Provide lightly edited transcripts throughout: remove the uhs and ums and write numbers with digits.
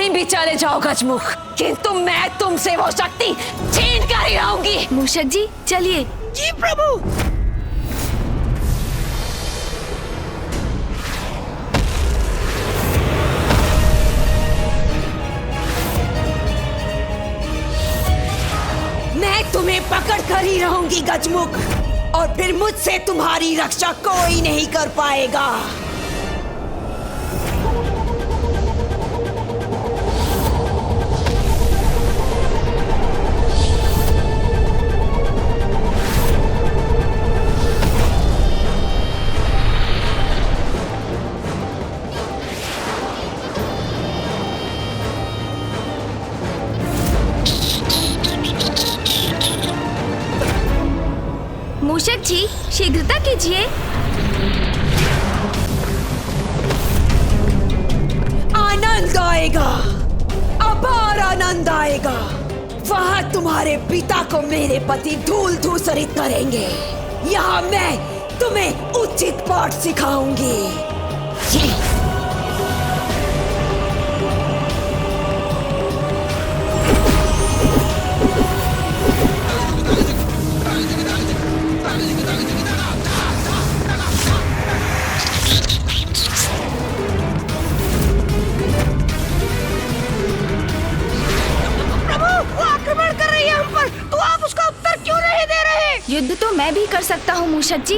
कहीं भी चले जाओ गजमुख, किंतु मैं तुमसे वो शक्ति छीन कर ही रहूंगी। मूषक जी चलिए। जी प्रभु। मैं तुम्हें पकड़ कर ही रहूंगी गजमुख, और फिर मुझसे तुम्हारी रक्षा कोई नहीं कर पाएगा। मूषक जी शीघ्रता कीजिए। आनंद आएगा, अपार आनंद आएगा। वहाँ तुम्हारे पिता को मेरे पति धूल धूसरित करेंगे। यहाँ मैं तुम्हें उचित पाठ सिखाऊंगी। युद्ध तो मैं भी कर सकता हूँ मूषक जी,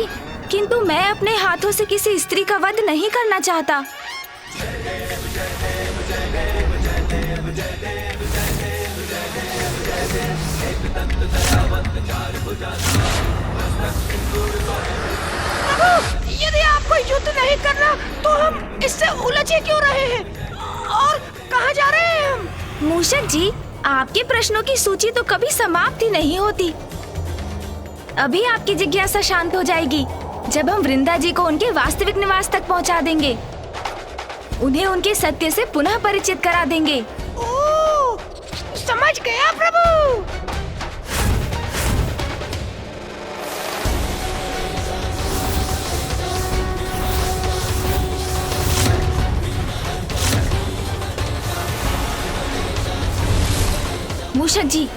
किंतु मैं अपने हाथों से किसी स्त्री का वध नहीं करना चाहता। यदि आपको युद्ध नहीं करना तो हम इससे उलझे क्यों रहे हैं और कहाँ जा रहे हैं हम? मूषक जी आपके प्रश्नों की सूची तो कभी समाप्त ही नहीं होती। अभी आपकी जिज्ञासा शांत हो जाएगी जब हम वृंदा जी को उनके वास्तविक निवास तक पहुंचा देंगे। उन्हें उनके सत्य से पुनः परिचित करा देंगे। ओह, समझ गया प्रभु। मूषक जी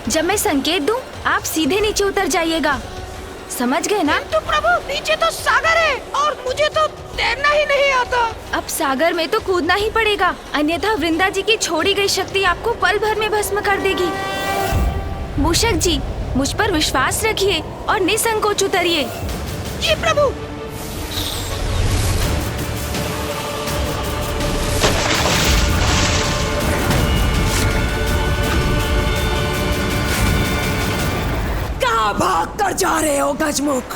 जब मैं संकेत दूं, आप सीधे नीचे उतर जाइएगा। समझ गए ना? तो प्रभु नीचे तो सागर है और मुझे तो तैरना ही नहीं आता। अब सागर में तो कूदना ही पड़ेगा, अन्यथा वृंदा जी की छोड़ी गई शक्ति आपको पल भर में भस्म कर देगी। मूषक जी मुझ पर विश्वास रखिए और निसंकोच उतरिए। जी प्रभु। भाग कर जा रहे हो गजमुख?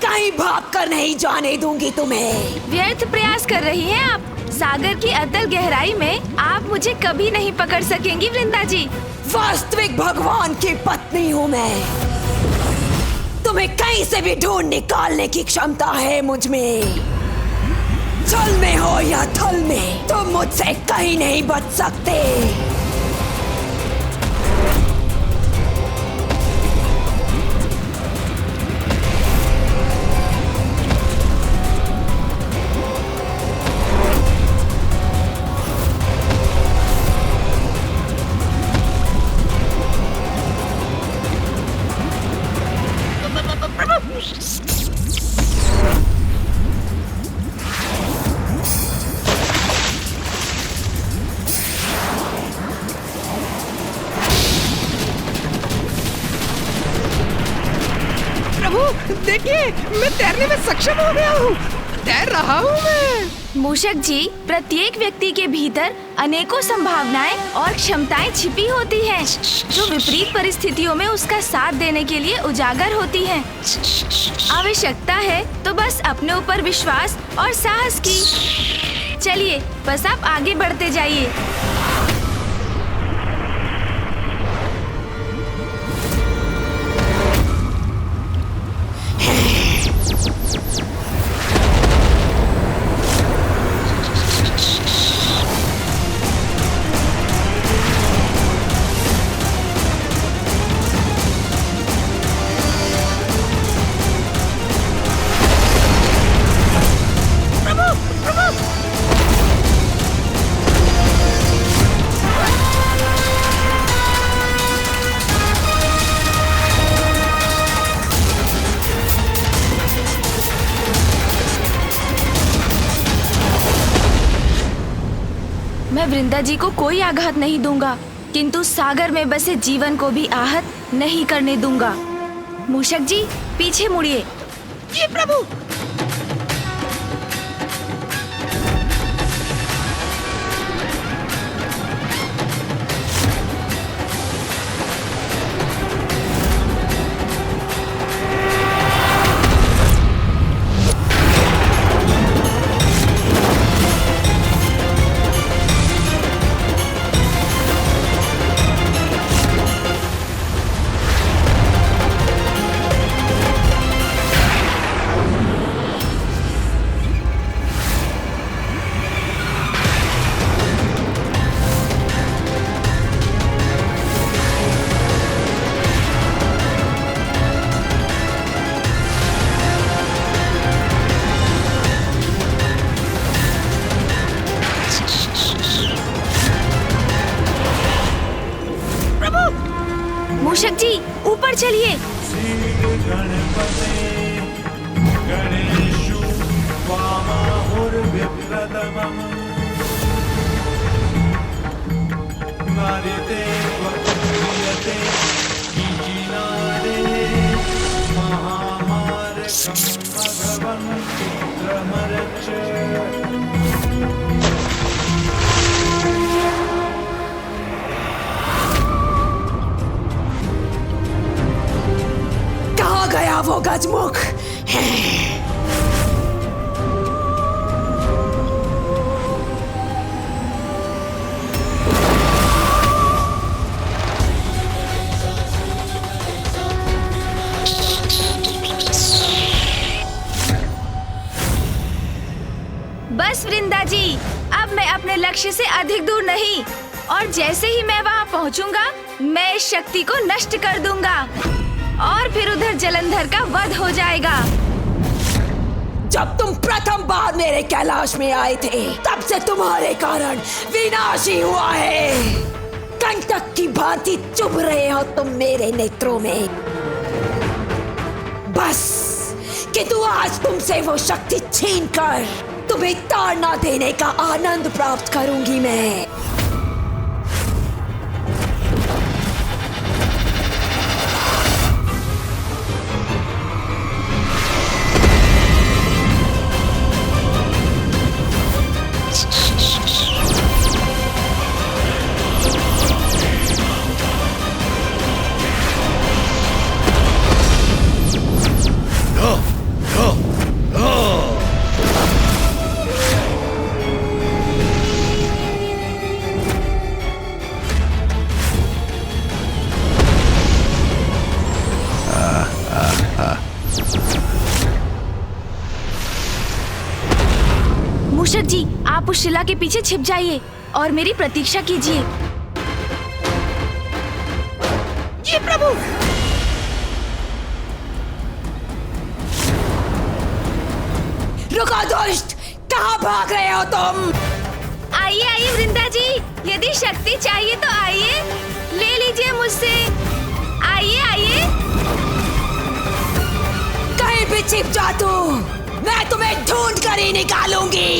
कहीं भाग कर नहीं जाने दूंगी तुम्हें। व्यर्थ प्रयास कर रही हैं आप। सागर की अतल गहराई में आप मुझे कभी नहीं पकड़ सकेंगी वृंदा जी। वास्तविक भगवान की पत्नी हूँ मैं। तुम्हें कहीं से भी ढूंढ निकालने की क्षमता है मुझ में। जल में हो या थल में, तुम मुझसे कहीं नहीं बच सकते। देखिए मैं तैरने में सक्षम हो गया हूँ। तैर रहा हूँ मैं। मूषक जी प्रत्येक व्यक्ति के भीतर अनेकों संभावनाएं और क्षमताएं छिपी होती हैं, जो विपरीत परिस्थितियों में उसका साथ देने के लिए उजागर होती हैं। आवश्यकता है तो बस अपने ऊपर विश्वास और साहस की। चलिए बस आप आगे बढ़ते जाइए। मैं वृंदा जी को कोई आघात नहीं दूंगा, किंतु सागर में बसे जीवन को भी आहत नहीं करने दूंगा। मूषक जी, पीछे मुड़िए। जी प्रभु। मूषक जी, ऊपर चलिए। कहाँ गया वो गजमुख? बस वृंदा जी, अब मैं अपने लक्ष्य से अधिक दूर नहीं, और जैसे ही मैं वहाँ पहुँचूंगा, मैं इस शक्ति को नष्ट कर दूंगा और फिर उधर जलंधर का वध हो जाएगा। जब तुम प्रथम बार मेरे कैलाश में आए थे, तब से तुम्हारे कारण विनाश ही हुआ है। कंटक की भांति चुभ रहे हो तुम मेरे नेत्रों में। बस कि तू आज तुमसे वो शक्ति छीन कर तुम्हें ताड़ना देने का आनंद प्राप्त करूंगी मैं। मूषक जी, आप उस शिला के पीछे छिप जाइए और मेरी प्रतीक्षा कीजिए। जी प्रभु। रुको दुष्ट, कहाँ भाग रहे हो तुम? आइए आइए वृंदा जी, यदि शक्ति चाहिए तो आइए, ले लीजिए मुझसे। आइए आइए। कहीं भी छिप जा तू, मैं तुम्हें ढूंढ कर ही निकालूंगी।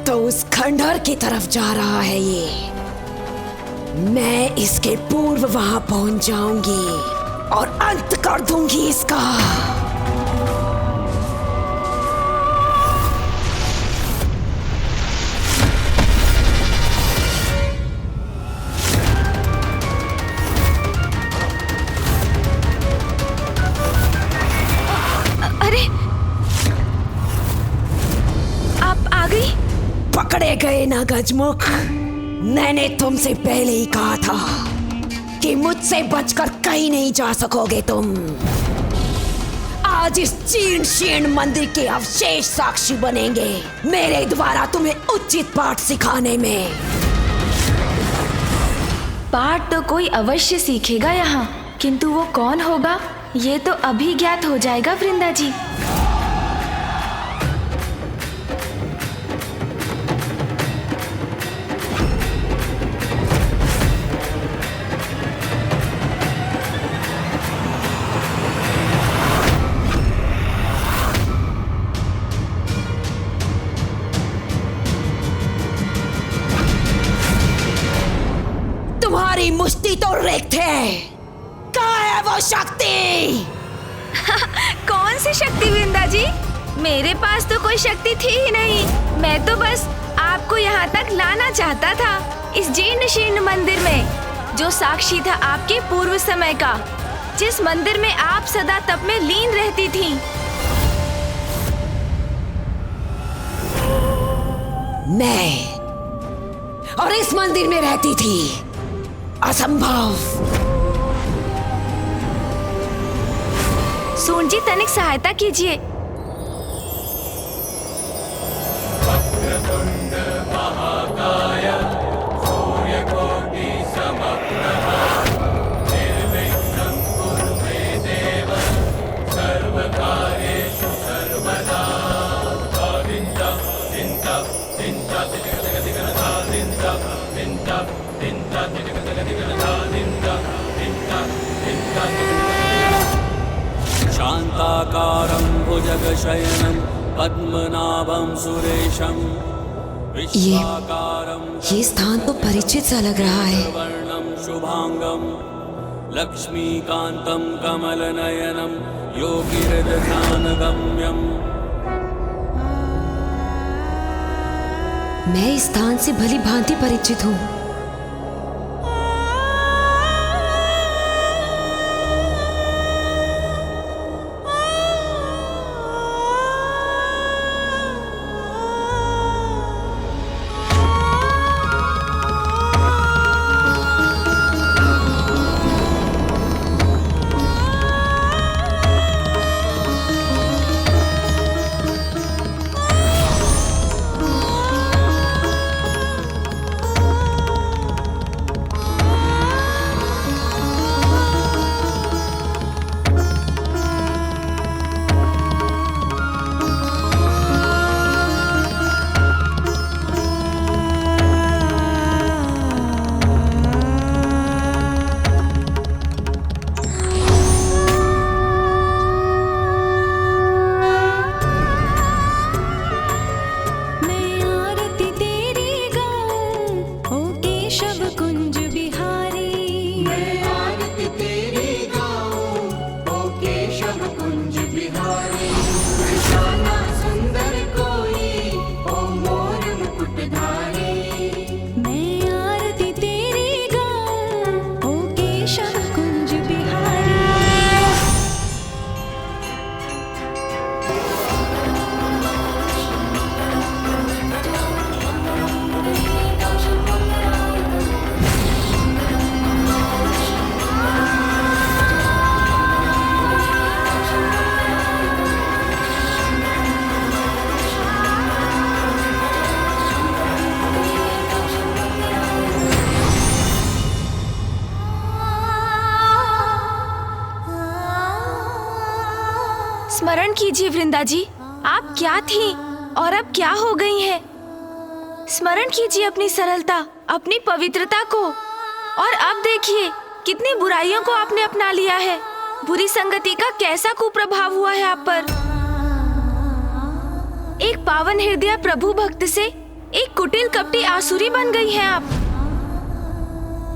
तो उस खंडहर की तरफ जा रहा है ये। मैं इसके पूर्व वहां पहुंच जाऊंगी और अंत कर दूंगी इसका। अरे, आप आ गई? पकड़े गए ना गजमुख। मैंने तुमसे पहले ही कहा था कि मुझसे बचकर कहीं नहीं जा सकोगे तुम। आज इस जीर्ण शीर्ण मंदिर के अवशेष साक्षी बनेंगे मेरे द्वारा तुम्हें उचित पाठ सिखाने में। पाठ तो कोई अवश्य सीखेगा यहाँ, किंतु वो कौन होगा ये तो अभी ज्ञात हो जाएगा वृंदा जी। एक थे। कहाँ है वो शक्ति? कौन सी शक्ति वृंदा जी? मेरे पास तो कोई शक्ति थी ही नहीं। मैं तो बस आपको यहाँ तक लाना चाहता था, इस जीर्ण शीर्ण मंदिर में, जो साक्षी था आपके पूर्व समय का, जिस मंदिर में आप सदा तप में लीन रहती थीं। मैं और इस मंदिर में रहती थी? असंभव। सून जी, तनिक सहायता कीजिए। शान्ताकारं भुजगशयनं पद्मनाभं सुरेशं ये स्थान तो परिचित सा लग रहा है। वर्णं शुभांगं लक्ष्मीकान्तं कमलनयनं योगिहृदध्यानगम्यम्। मैं इस स्थान से भली भांति परिचित हूँ। स्मरण कीजिए वृंदा जी, आप क्या थी और अब क्या हो गई हैं? स्मरण कीजिए अपनी सरलता, अपनी पवित्रता को। और अब देखिए कितनी बुराइयों को आपने अपना लिया है। बुरी संगति का कैसा कुप्रभाव हुआ है आप पर। एक पावन हृदय प्रभु भक्त से एक कुटिल कपटी आसुरी बन गई हैं आप।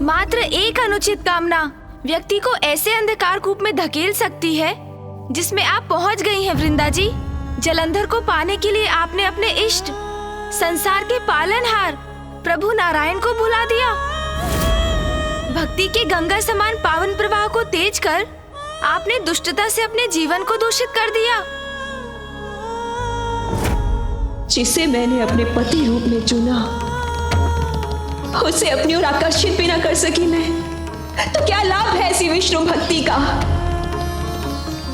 मात्र एक अनुचित कामना व्यक्ति को ऐसे अंधकार कूप में धकेल सकती है जिसमें आप पहुंच गई हैं वृंदा जी। जलंधर को पाने के लिए आपने अपने इष्ट, संसार के पालनहार प्रभु नारायण को भुला दिया। भक्ति के गंगा समान पावन प्रवाह को तेज कर आपने दुष्टता से अपने जीवन को दूषित कर दिया। जिसे मैंने अपने पति रूप में चुना, उसे अपनी ओर आकर्षित भी ना कर सकी मैं, तो क्या लाभ है ऐसी विष्णु भक्ति का।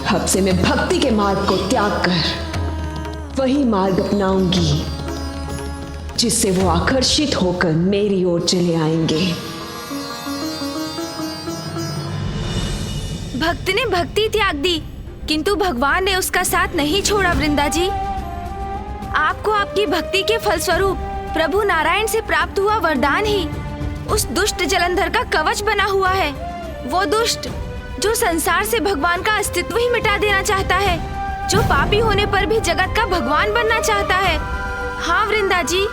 अब से मैं भक्ति के मार्ग को त्याग कर वही मार्ग अपनाऊंगी जिससे वो आकर्षित होकर मेरी ओर चले आएंगे। भक्त ने भक्ति त्याग दी, किंतु भगवान ने उसका साथ नहीं छोड़ा वृंदा जी। आपको आपकी भक्ति के फलस्वरूप प्रभु नारायण से प्राप्त हुआ वरदान ही उस दुष्ट जलंधर का कवच बना हुआ है। वो दुष्ट जो संसार से भगवान का अस्तित्व ही मिटा देना चाहता है, जो पापी होने पर भी जगत का भगवान बनना चाहता है। हाँ वृंदा जी,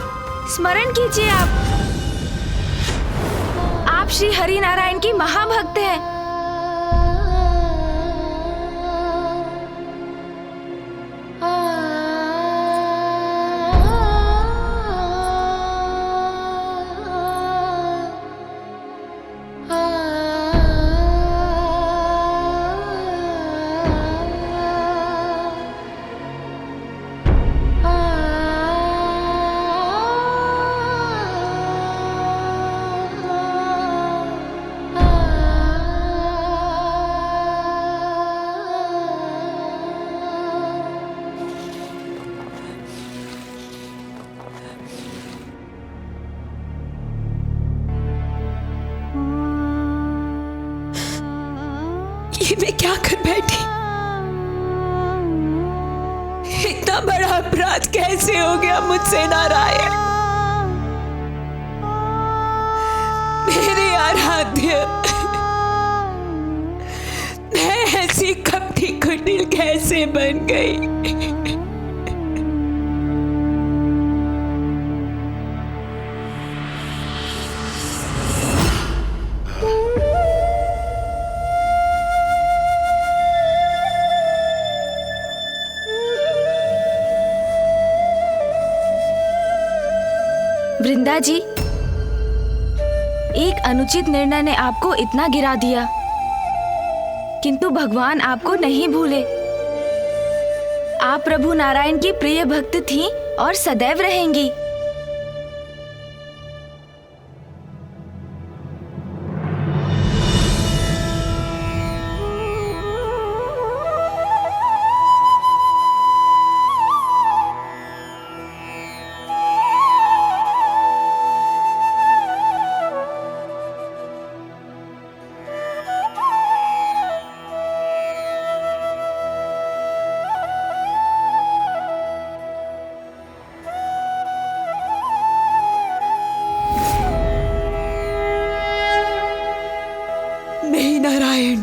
स्मरण कीजिए आप आप श्री हरि नारायण की महाभक्त हैं। ये मैं क्या कर बैठी? इतना बड़ा अपराध कैसे हो गया मुझसे नारायण? मेरे आराध्य, मैं ऐसी कपटी कुटिल कैसे बन गई? वृंदा जी, एक अनुचित निर्णय ने आपको इतना गिरा दिया, किंतु भगवान आपको नहीं भूले। आप प्रभु नारायण की प्रिय भक्त थीं और सदैव रहेंगी। नहीं नारायण,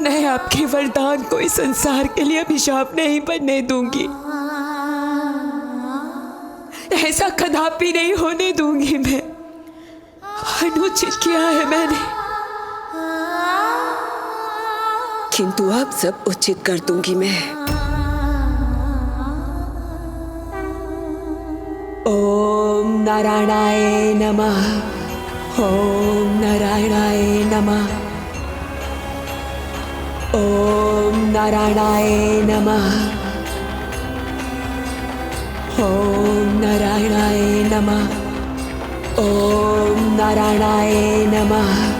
मैं आपके वरदान को इस संसार के लिए अभिशाप नहीं बनने दूंगी। ऐसा कदापि नहीं होने दूंगी मैं। अनुचित किया है मैंने, किंतु अब सब उचित कर दूंगी मैं। ओम नारायणाय नमः। ओम नारायणाय नमः। ओम नारायणाय नमः। ओम नारायणाय नमः। ओम नारायणाय नमः।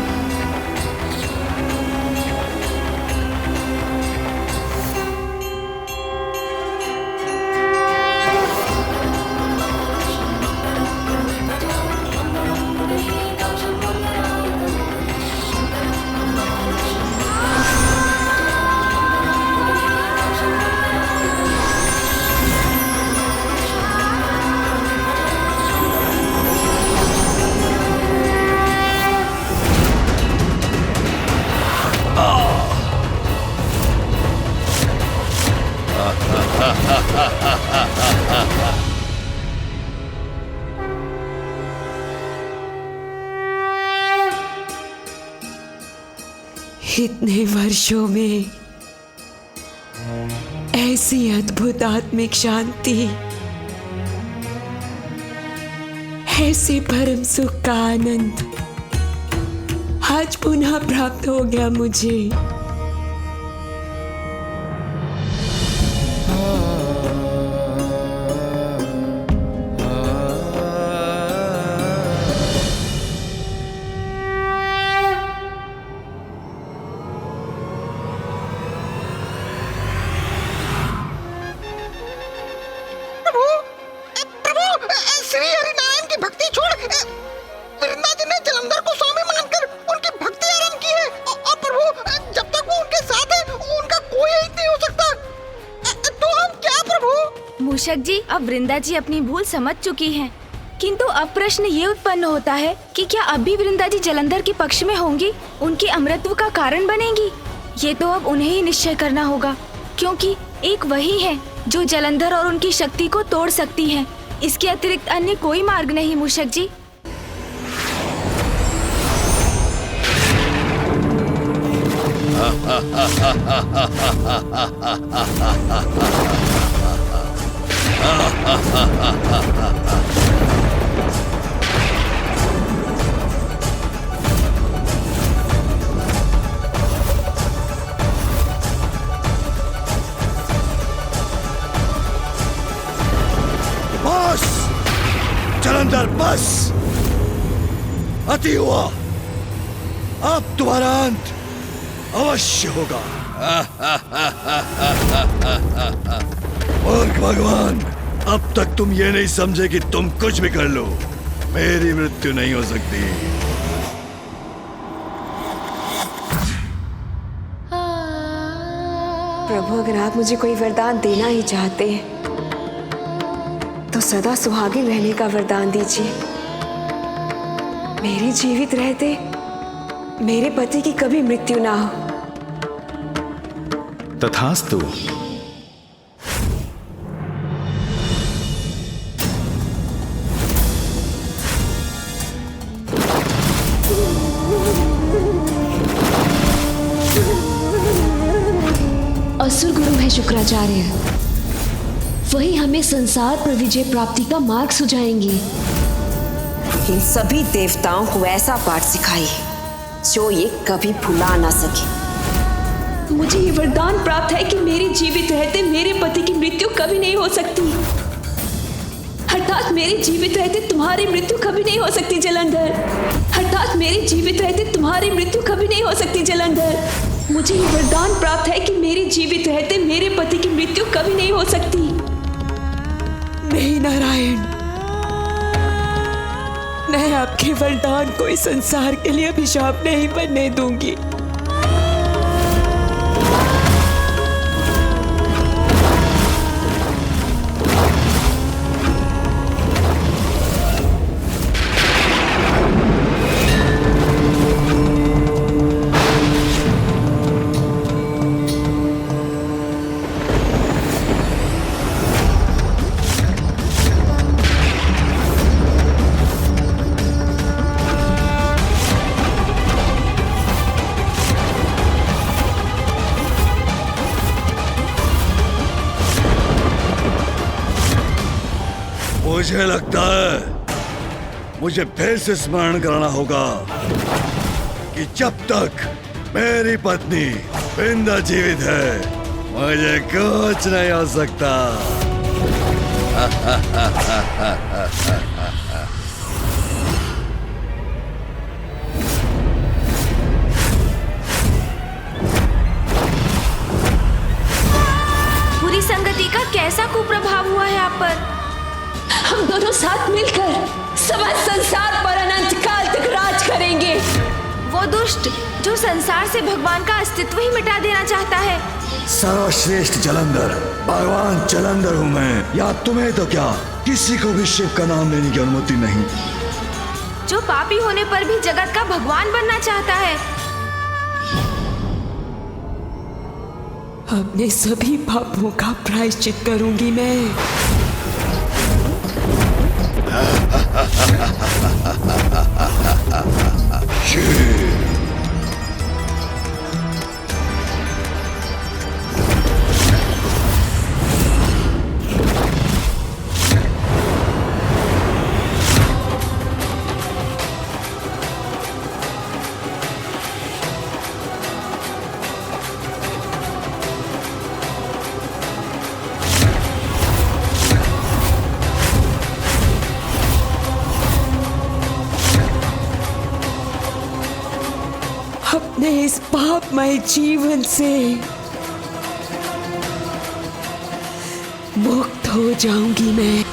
इतने वर्षों में ऐसी अद्भुत आत्मिक शांति, ऐसे परम सुख का आनंद आज पुनः प्राप्त हो गया मुझे। मूषक जी, अब वृंदा जी अपनी भूल समझ चुकी हैं, किंतु अब प्रश्न ये उत्पन्न होता है कि क्या अब भी वृंदा जी जलंधर के पक्ष में होंगी, उनके अमरत्व का कारण बनेंगी? ये तो अब उन्हें ही निश्चय करना होगा, क्योंकि एक वही है जो जलंधर और उनकी शक्ति को तोड़ सकती है। इसके अतिरिक्त अन्य कोई मार्ग नहीं मूषक जी। बस जलंधर, बस अति हुआ। अब तुम्हारा अंत अवश्य होगा। मूर्ख भगवान, अब तक तुम ये नहीं समझे कि तुम कुछ भी कर लो, मेरी मृत्यु नहीं हो सकती। प्रभु, अगर आप मुझे कोई वरदान देना ही चाहते हैं तो सदा सुहागिन रहने का वरदान दीजिए। मेरी जीवित रहते मेरे पति की कभी मृत्यु ना हो। तथास्तु। असुर गुरु है शुक्राचार्य, वही हमें संसार पर विजय प्राप्ति का मार्ग सुझाएंगे। इन सभी देवताओं को ऐसा पाठ सिखाइए जो ये कभी भुला ना सके। मुझे ये वरदान प्राप्त है कि मेरे जीवित रहते मेरे पति की मृत्यु कभी नहीं हो सकती, अर्थात मेरे जीवित रहते तुम्हारी मृत्यु कभी नहीं हो सकती जलंधर, अर्थात मेरे जीवित रहते तुम्हारी मृत्यु कभी नहीं हो सकती जलंधर। मुझे ये वरदान प्राप्त है कि मेरे जीवित रहते मेरे पति की मृत्यु कभी नहीं हो सकती। नहीं नारायण, मैं आपके वरदान को इस संसार के लिए अभिशाप नहीं बनने दूंगी। मुझे लगता है मुझे फिर से स्मरण कराना होगा कि जब तक मेरी पत्नी बिंदा जीवित है मुझे कुछ नहीं हो सकता। बुरी संगति का कैसा कुप्रभाव हुआ है आप पर? हम दोनों साथ मिलकर समस्त संसार पर अनंत काल तक राज करेंगे। वो दुष्ट जो संसार से भगवान का अस्तित्व ही मिटा देना चाहता है। सर्वश्रेष्ठ जलंधर, भगवान जलंधर हूं मैं, या तुम्हें तो क्या किसी को भी शिव का नाम लेने की अनुमति नहीं। जो पापी होने पर भी जगत का भगवान बनना चाहता है। अपने सभी पापों का प्रायश्चित करूंगी मैं। अपने इस पापमय जीवन से मुक्त हो जाऊंगी मैं।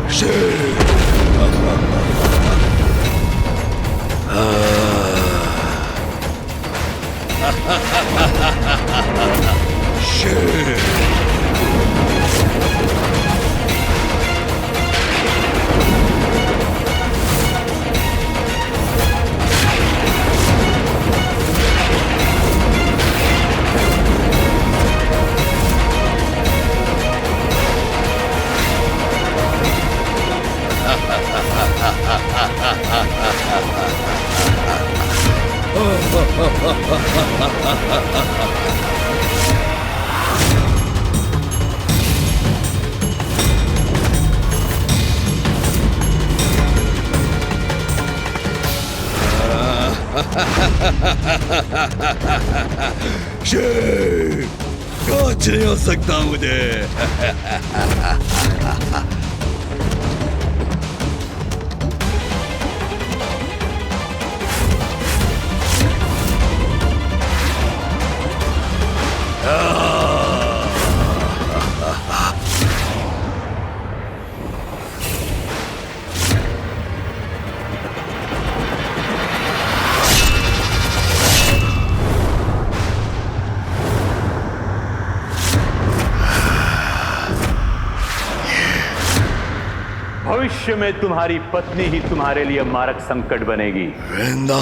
शिव शेर। शेर, कुछ नहीं हो सकता मुझे। भविष्य में तुम्हारी पत्नी ही तुम्हारे लिए मारक संकट बनेगी। वृंदा,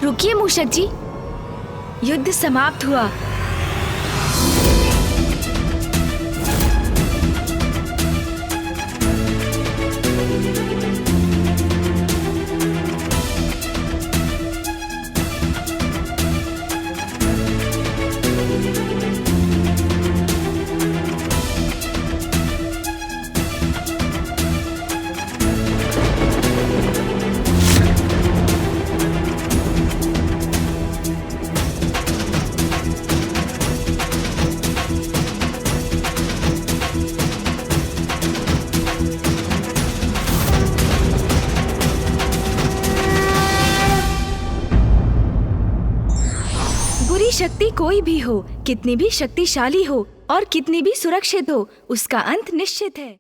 रुकिए मूषक जी, युद्ध समाप्त हुआ। शक्ति कोई भी हो, कितनी भी शक्तिशाली हो और कितनी भी सुरक्षित हो, उसका अंत निश्चित है।